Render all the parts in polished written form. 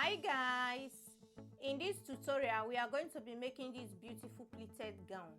Hi guys, in this tutorial we are going to be making this beautiful pleated gown.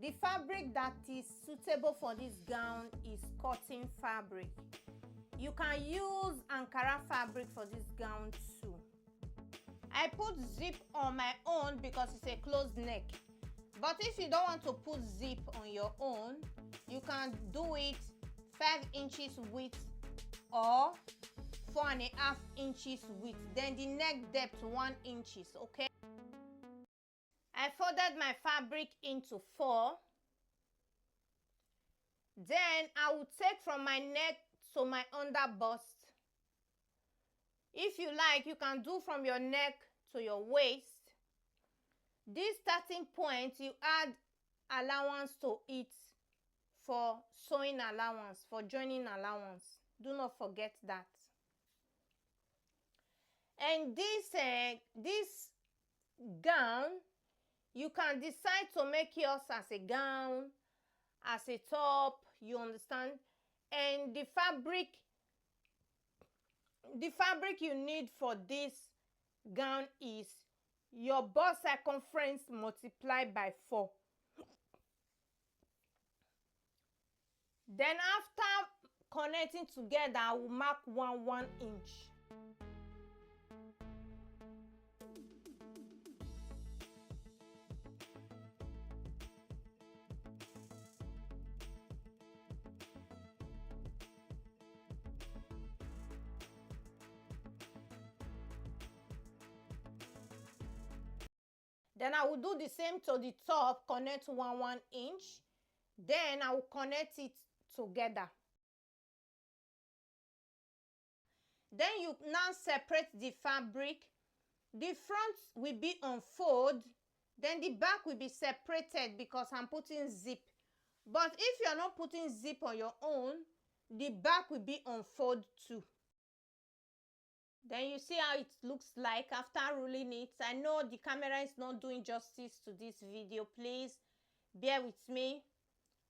The fabric that is suitable for this gown is cotton fabric. You can use Ankara fabric for this gown too. I put zip on my own because it's a closed neck, but if you don't want to put zip on your own, you can do it 5 inches width or 4.5 inches width, then the neck depth 1 inches. Okay, I folded my fabric into 4. Then I will take from my neck to my under bust. If you like, you can do from your neck to your waist. This starting point, you add allowance to it for sewing allowance, for joining allowance. Do not forget that. And this gown, you can decide to make yours as a gown, as a top, you understand. And the fabric you need for this gown is your bust circumference multiplied by 4. Then after connecting together, I will mark 1 inch. Then I will do the same to the top, connect 1 inch. Then I will connect it together. Then you now separate the fabric. The front will be on fold, then the back will be separated because I'm putting zip. But if you're not putting zip on your own, the back will be on fold too. Then you see how it looks like after rolling it. I know the camera is not doing justice to this video. Please bear with me.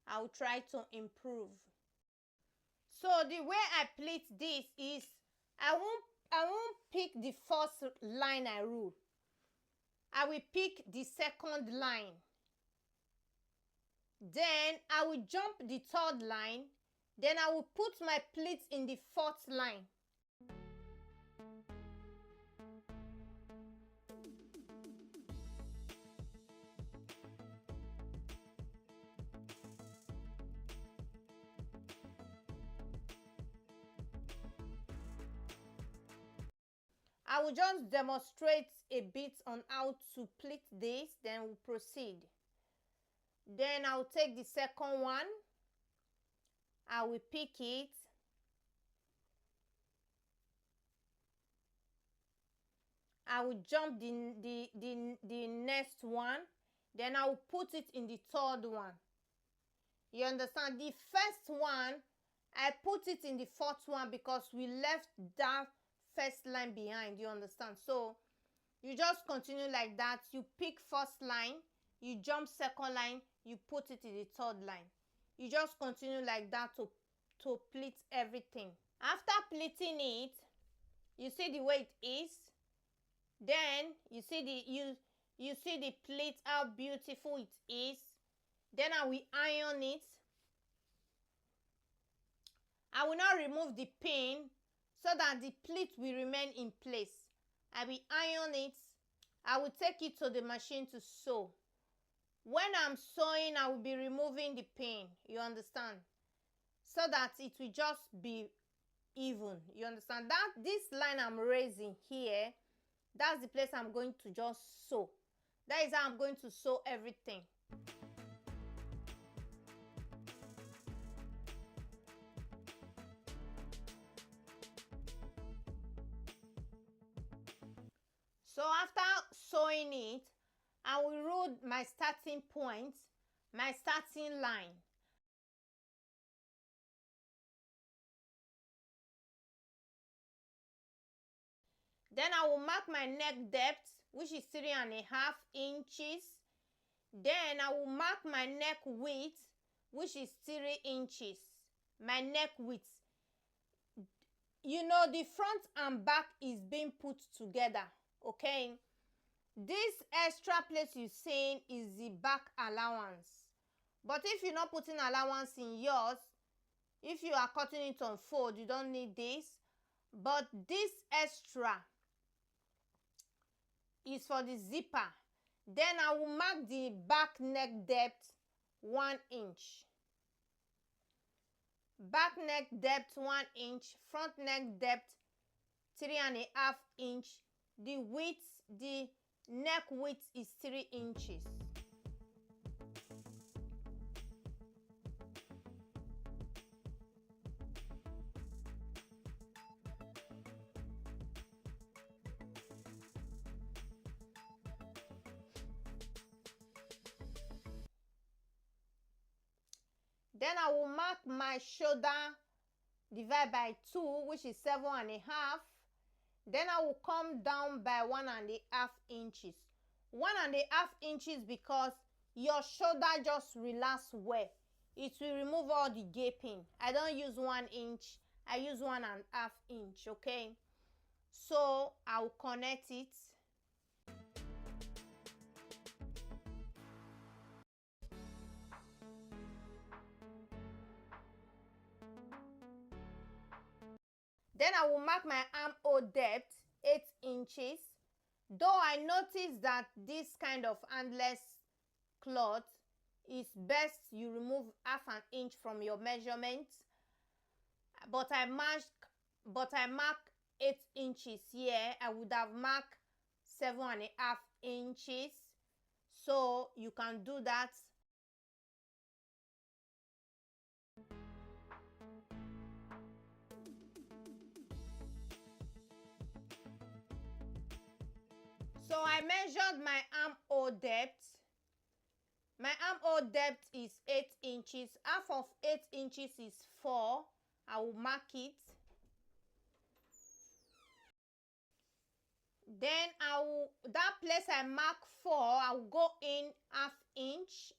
I will try to improve. So the way I pleat this is I won't pick the first line I rule. I will pick the second line. Then I will jump the third line. Then I will put my pleats in the fourth line. I will just demonstrate a bit on how to pleat this, then we'll proceed. Then I'll take the second one. I will pick it. I will jump the next one. Then I will put it in the third one. You understand? The first one, I put it in the fourth one because we left that first line behind. You understand? So you just continue like that. You pick first line, you jump second line, you put it in the third line. You just continue like that to pleat everything. After pleating it, you see the way it is. Then you see the pleat, how beautiful it is. Then I will iron it. I will now remove the pin so that the pleat will remain in place. I will iron it. I will take it to the machine to sew. When I'm sewing, I will be removing the pin. You understand? So that it will just be even. You understand? That this line I'm raising here, that's the place I'm going to just sew. That is how I'm going to sew everything. So after sewing it, I will rule my starting point, my starting line. Then I will mark my neck depth, which is 3.5 inches. Then I will mark my neck width, which is 3 inches. My neck width. you know, the front and back is being put together, okay? This extra place you seeing is the back allowance. But if you're not putting allowance in yours, if you are cutting it on fold, you don't need this. But this extra is for the zipper. Then I will mark the back neck depth 1 inch. Back neck depth 1 inch, front neck depth 3.5 inch. The width, the neck width is 3 inches. Then I will mark my shoulder divide by 2, which is 7.5. Then I will come down by 1.5 inches. 1.5 inches because your shoulder just relax well. It will remove all the gaping. I don't use 1 inch. I use 1.5 inch, okay? So I will connect it. Then I will mark my armhole depth 8 inches. Though I noticed that this kind of handless cloth is best you remove 1/2 inch from your measurement. But I mark 8 inches here. I would have marked 7.5 inches. So you can do that. So I measured my armhole depth. My armhole depth is 8 inches. Half of 8 inches is 4. I will mark it. Then that place I mark 4, I will go in 1/2 inch.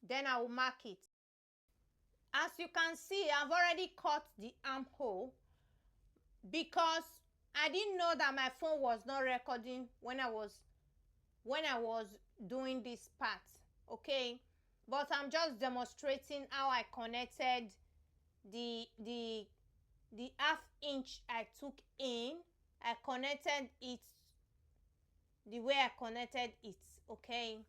Then I will mark it. As you can see, I've already cut the armhole because I didn't know that my phone was not recording when I was doing this part, okay? But I'm just demonstrating how I connected the 1/2 inch I took in. I connected it the way I connected it, okay?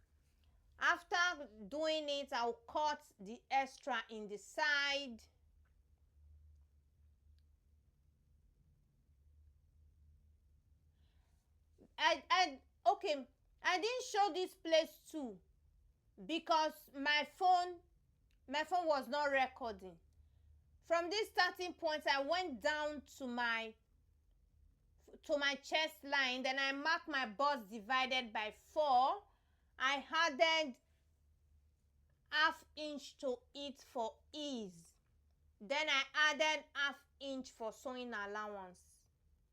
After doing it, I'll cut the extra in the side. Okay, I didn't show this place too because my phone was not recording. From this starting point, I went down to my chest line. Then I marked my bust divided by 4. I added 1/2 inch to it for ease. Then I added 1/2 inch for sewing allowance.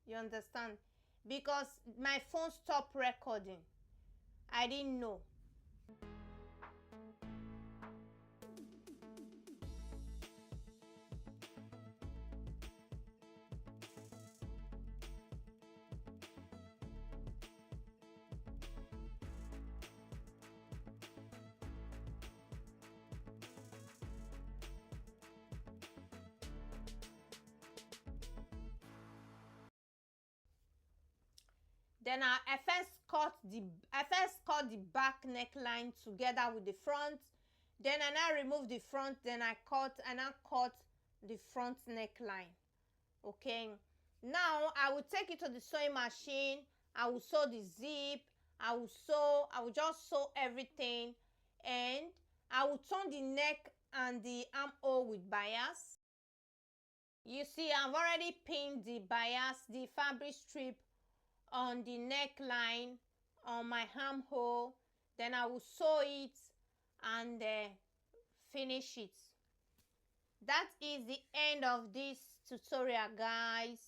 You understand? Because my phone stopped recording. I didn't know. Then I first cut the back neckline together with the front. Then I now remove the front. Then I cut the front neckline. Okay. Now I will take it to the sewing machine. I will sew the zip. I will just sew everything, and I will turn the neck and the armhole with bias. You see, I've already pinned the bias, the fabric strip, on the neckline, on my armhole. Then I will sew it and finish it. That is the end of this tutorial, guys.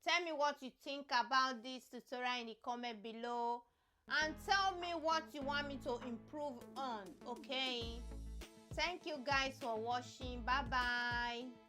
Tell me what you think about this tutorial in the comment below, and tell me what you want me to improve on, okay? Thank you guys for watching. Bye bye.